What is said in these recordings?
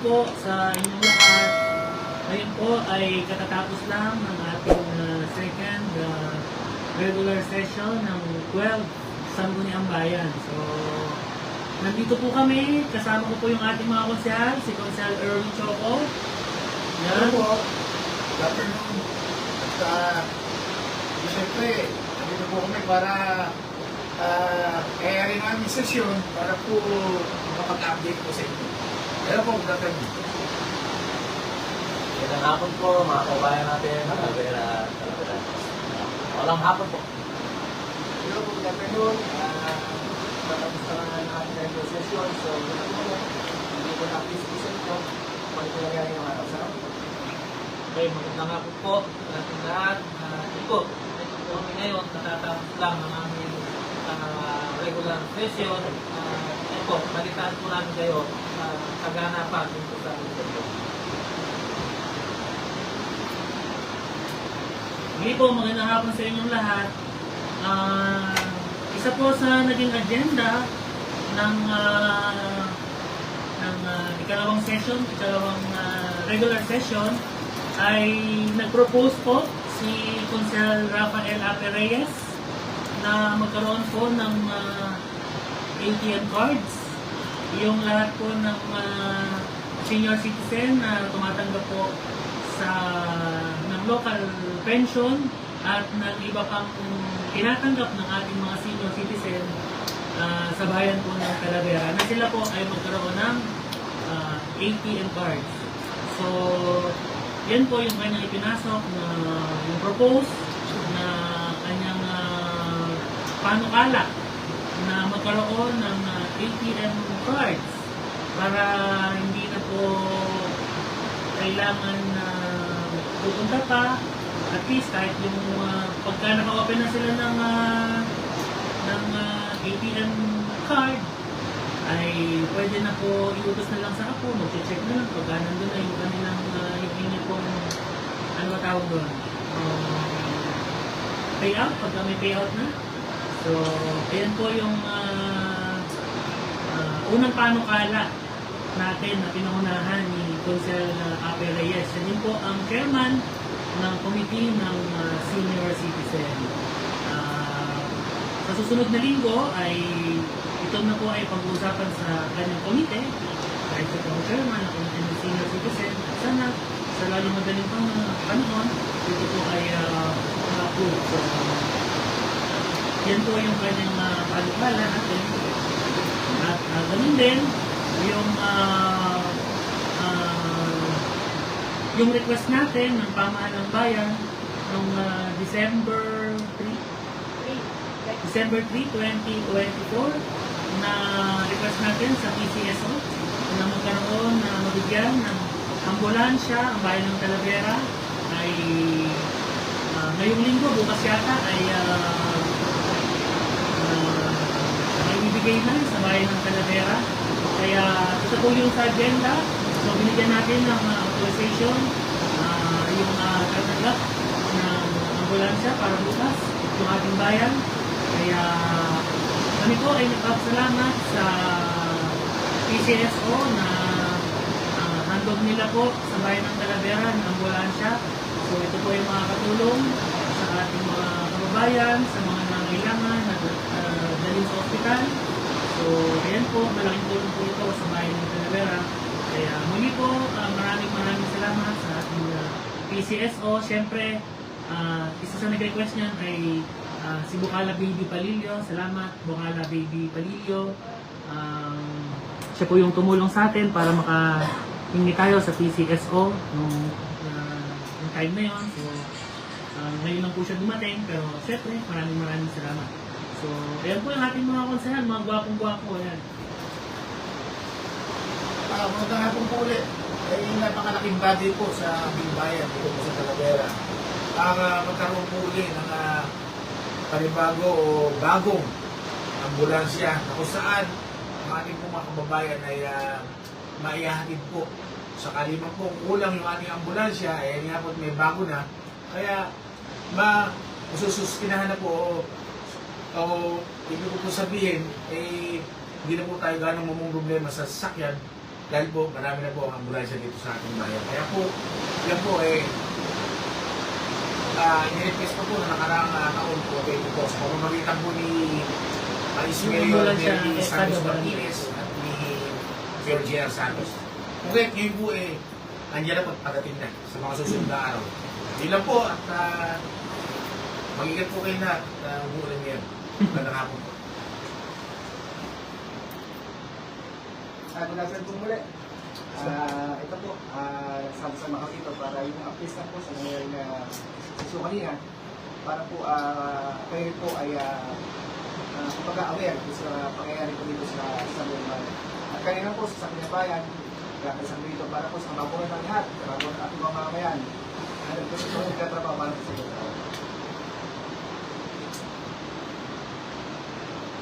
po sa inyong lahat. Ngayon po ay katatapos lang ng ating second regular session ng 12 Sangguniang Bayan. So, nandito po kami, kasama ko po yung ating mga konsehal, si Konsehal Erwin Choco. Hello po. Good afternoon. At siyempre, nandito po kami para kaya rin namin session para po makapag-update po sa inyo. Hello po, good afternoon. Magandang hapon po, mga kabayan natin. Walang hapon po. Hello po, good afternoon. Tapos na nga ng ating regular session. So, hindi po na-update po. Pwede po nangyari ng araw sa Okay, magandang hapon po sa ating lahat. Ito po kami ngayon, natatapos lang ang aming regular session. Ito po, balitaan po namin kayo kaganapan dito sa aming session. Muli po, magandang hapon sa inyong lahat. Isa po sa naging agenda ng ikalawang session, ikalawang regular session, ay nag-propose po si Konsehal Rafael Ape Reyes na magkaroon po ng ATM cards. Yung lahat po ng senior citizen na tumatanggap po ng local pension at ng iba pang tinatanggap ng ating mga senior citizen sa bayan po ng Talavera na sila po ay magkaroon ng ATM cards. So, yan po yung kanyang ipinasok na yung propose na kanyang panukala na magkaroon ng ATM cards para hindi na po kailangan na pupunta pa, at least kahit yung pagka naka-open na sila ng ATM card ay pwede na po iutos na lang sa ako, mag-check na lang pagka nandun na yung kanilang yung inyo pong ano tawag doon, payout, pagka may payout na. So, ayan po yung unang panukala natin na pinangunahan ni Konsehal Ape Reyes. Siya din po ang chairman ng committee ng senior citizen. Sa susunod na linggo ay ito na po ay pag-uusapan sa kanyang komite kahit sa pang chairman ng committee ng senior citizen. At sana sa lalong madaling panahon ito po ay ma-approve. So, yan po yung kanyang panukala natin. At ganun din yung request natin ng pamahalang bayan noong December 3, 2024 na request natin sa PCSO na magkaroon na mabigyan ng ambulansya ang bayan ng Talavera ay ngayong linggo, bukas yata ay ibibigay na sa bayan ng Talavera. Kaya ito po yung sa agenda. So binigyan natin ng authorization yung tatanggap ng ambulansya para bukas yung ating bayan. Kaya kami po ay nagpapasalamat sa PCSO na handog nila po sa bayan ng Talavera ng ambulansya. So ito po yung mga katulong sa ating mga kababayan, sa mga nangailangan na dalhin sa ospital. So ayan po, malaking tulong po ito sa bayan ng Talavera. Kaya muli po, maraming salamat sa ating PCSO. Siyempre, isa sa nag-request niyan ay si Bukala Baby Palillo. Salamat, Bukala Baby Palillo. Siya po yung tumulong sa atin para makahingi tayo sa PCSO nung time na yon. So, ngayon lang po siya dumating. Pero siyempre, maraming salamat. So, ayan po yung ating mga konsehal, mga gwapong-gwapo. Ayan. Magandang hapon po ulit. Ay napakalaking body po sa aming bayan dito po sa Talavera. Magkaroon po ulit ng panibago o bagong ambulansya na kung saan ang ating po mga kababayan ay maihahatid po. Sakali man po kulang yung ating ambulansya, eh nga po may bago na. Kaya masususkinahan na po o ibig ko po sabihin, eh hindi na po tayo ganong mamong problema sa sasakyan dahil po marami na po ang ambulansya dito sa ating bayan. Kaya po, yan po in-request ko po na nakaraang taon po po sa pamamagitan po ni Vice Yung Mayor ambulansya, Melvin Santos Estado Martinez at ni Mayor J.R. Santos. Okay, ngayon po andyan na po pagdating na sa mga susunod na araw. Yun lang po at mag-ingat po kayo na umuulan ngayon. Magandang hapon po. Good afternoon po muli. Ito po, sama-sama kami dito para yung updates na po sa nangyayari na sisyo kanina para po kayo po ay kumbaga aware sa pangyayari po dito sa Bayan. At kanina po sa Bayan, kakasama dito para po sa mabuhay ng lahat, para po sa ating mga mamayan. Ano po ito yung katrabaho para po sa dito.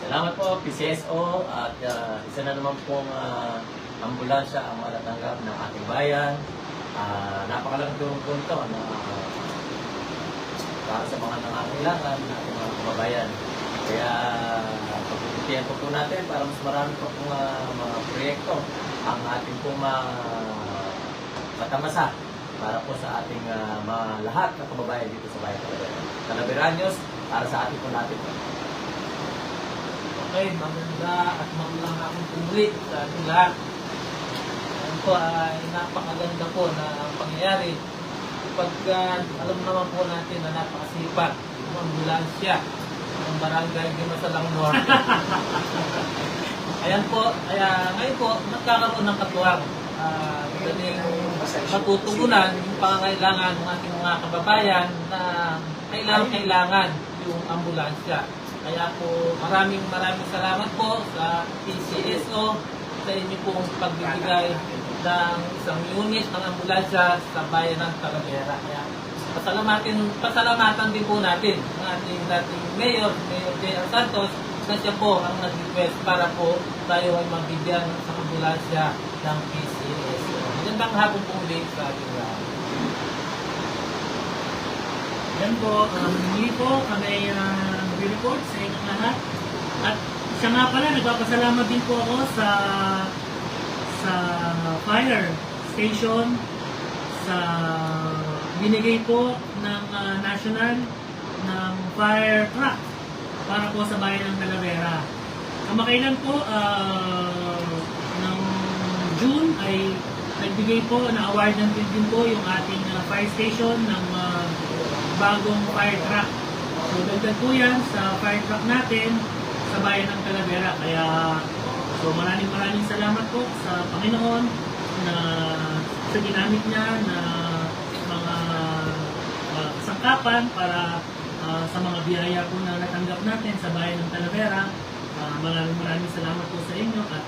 Salamat po, PCSO, at isa na naman pong ambulansya ang matatanggap ng ating bayan. Napakalaking tulong po ito na para sa mga nangangailangan ng ating mga kababayan. Kaya pagpuputihan po natin para mas marami pa pong mga proyekto ang ating pong matamasa para po sa ating lahat ng kababayan dito sa bayan Talaveranos, para sa ating po natin. Okay, maganda at magulang akong pumuli sa ating lahat. Yan po ay napakaganda po na ang pangyayari. Pagka alam naman po natin na napakasipag ng ambulansya ng barangay Dimasalang Norte. Ayan po, ngayon po, nagkakaroon ng katuwang. Madaling matutugunan yung pangangailangan ng ating mga kababayan na kailangan yung ambulansya. Kaya po, maraming salamat po sa PCSO sa inyo pong pagbibigay ng isang unit ng ambulansya sa bayan ng Talavera. Kaya pasalamatan din po natin ang ating dating Mayor J.R. Santos na siya po ang nag-request para po tayo ay mabigyan ng ambulansya ng PCSO. Magandang hapon po ulit sa ating lahat. Yan po, hindi po kami report sa inyong lahat. At siya nga pala, nagpapasalamat din po ako sa fire station sa binigay po ng national ng fire truck para po sa bayan ng Talavera. Kamakailan po ng June ay nagbigay po na award ng din po yung ating fire station ng bagong fire truck. So, dagdag po yan sa fire truck natin sa bayan ng Talavera. Kaya, so maraming salamat po sa Panginoon na sa ginamit niya na mga kasangkapan para sa mga biyaya po na natanggap natin sa bayan ng Talavera. Maraming salamat po sa inyo at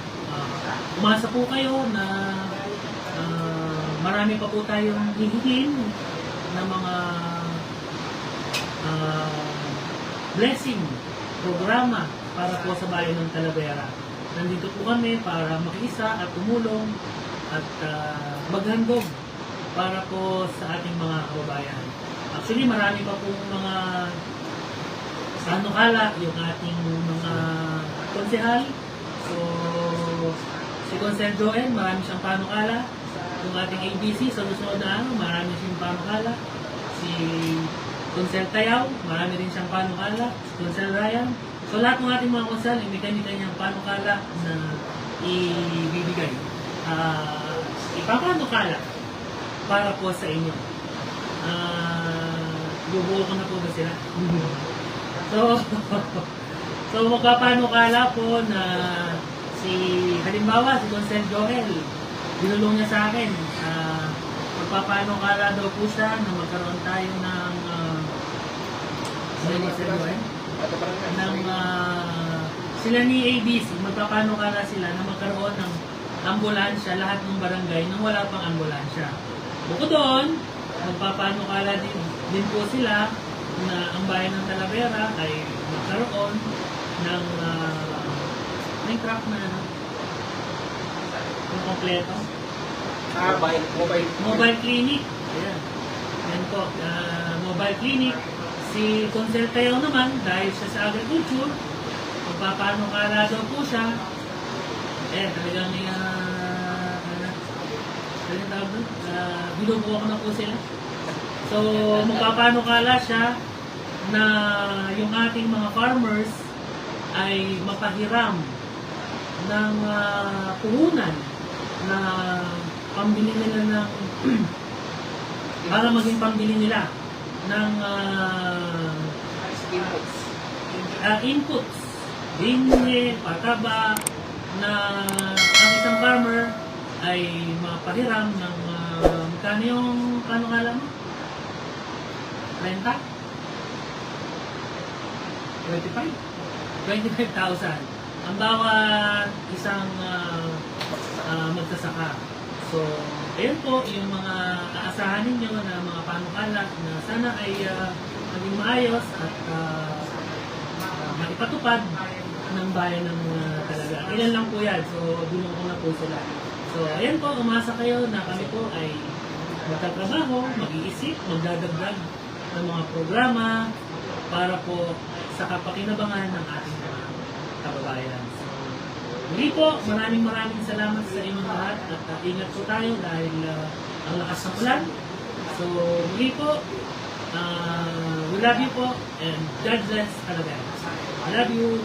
umasa po kayo na marami pa po tayong hihingin na mga blessing programa para po sa bayan ng Talavera. Nandito po kami para makiisa at tumulong at maghandog para po sa ating mga kababayan. Actually, marami pa pong mga panukala yung ating mga konsehal. So, si Consel Joel, marami siyang panukala. Yung ating ABC, sa susunod na araw, marami siyang panukala. Si Consel Tayaw, marami rin siyang panukala. Si Consel Ryan. So, lahat ng ating mga konsel, may kanya-kanyang panukala na ibibigay. Ipapanukala para po sa inyo. Bubuo ko na po ba sila? So magpapanukala po na halimbawa si Consel Joel, binulong niya sa akin, magpapanukala daw po siya na magkaroon tayo ng sila ni ABC, magpapanukala sila na magkaroon ng ambulansya, lahat ng barangay nang wala pang ambulansya. Bukod doon, magpapanukala din po sila na ang bayan ng Talavera ay magkaroon ng may truck na yung kompleto. Mobile clinic. Ayan. Ayan po, mobile clinic. Si Consel Tayaw naman, dahil siya sa agriculture, magpapanukala daw po siya. Ayan, talagang Ano tawag doon? Binubuo ko na po sila. So, magpapanukala siya na yung ating mga farmers ay mapahiram ng puhunan na pambili nila ng para maging pambili nila ng inputs, binhi, pataba, na ang isang farmer ay mapahiram ng magkano yung panukala mo? 30? 25,000 ang bawat isang magsasaka. So, ayun po yung mga aasahan ninyo na mga panukala na sana ay maging maayos at maipatupad ng bayan ng talaga. Ilan lang po yan. So, dulong ko na po sila. So, ayan po, umasa kayo na kami po ay magtatrabaho, mag-iisip, magdadagdag ng mga programa para po sa kapakinabangan ng ating mga kababayan. So, muli po, maraming salamat sa inyong lahat at ingat po tayo dahil ang lakas ng ulan. So, muli po, we love you po and God bless Alabama. I love you.